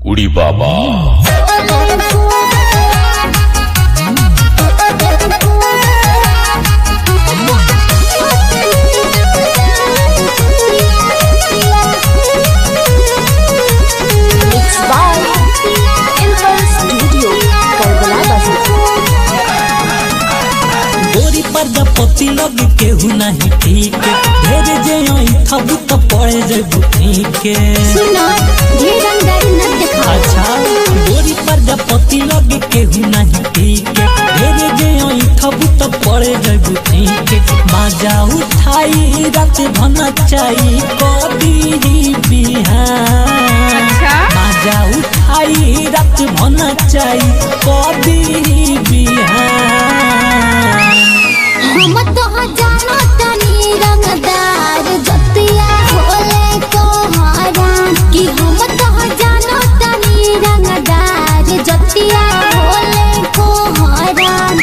उड़ी बाबा प्रजापति लग केहू नहीं ठीक ढेर जे थबू तो पड़े जेबू ठीक अच्छा गोरी प्रजापति लग केहू नहीं ठीक ढेर जे थबू तो पड़े जेबू ठीक मजा उठाई रात भना चाही कभी बिहान मजा उठाई रात भना चाही कभी बिहान हम तो जानो तनी रंगदार जतिया होले को हरान कि हम तो जानो तनी रंगदार जतिया होले को हरान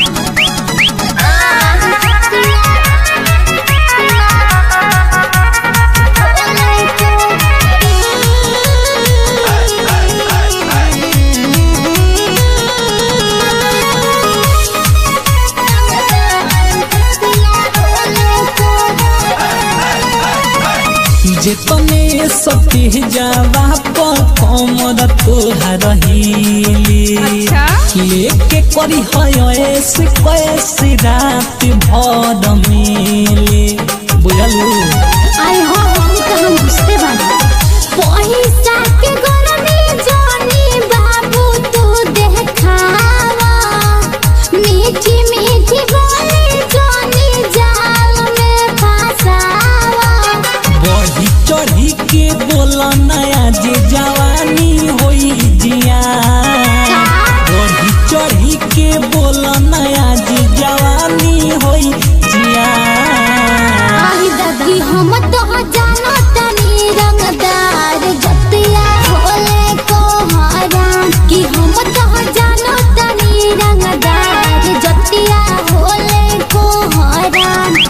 जितने सती जावा पर कमर तोहार लेके करी ऐसे कैसे रात भर मिले बुझलू आई हो हम तो हम बुझते बानी पैसा के गरमी जानी बाबू तू देखावा मीठी मीठी बोली जानी जाल में फसावा बढ़ी चढ़ी के बोला नया जे जवानी होई जिया बढ़ी चढ़ी के बोला नया जे जवानी होई जिया आई दादी हम तो जानो तनी रंगदार जतिया होले को हरान कि हम तो जानो तनी रंगदार जतिया होले को हरान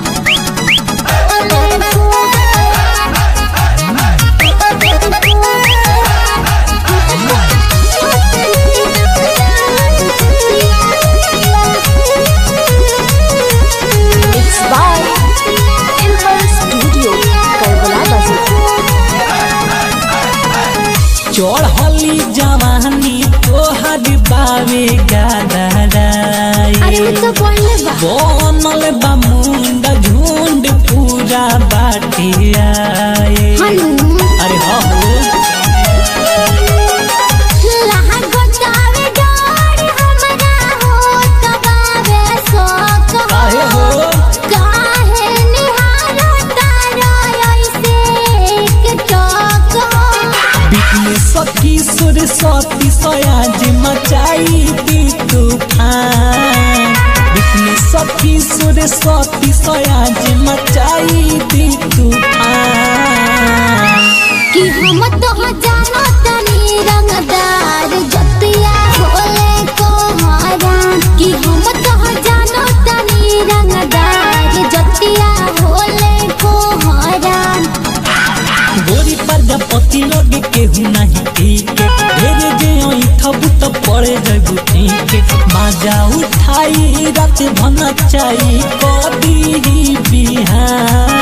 चढ़ली जवानी तोहर बावे गादाराई बनल बा मुंड झुंड पूरा बाटे आए अरे हो सखी सुर सती सयाज मचाई दी तूफान बिकनी सखी सुर सती सयाज मचाई दी तूफान कि हम तो जानो तनी रंगदार जतिया होले को हरान कि हम तो जानो तनी रंगदार जतिया होले को हरान गोरी प्रजापति लगे केहू नहीं ठीक ढेर जे थबू तो पड़े जेबू ठीक मजा उठाई रात भना चाही कभी बिहान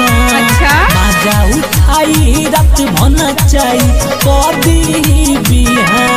मजा उठाई रात भना चाही कभी बिहान।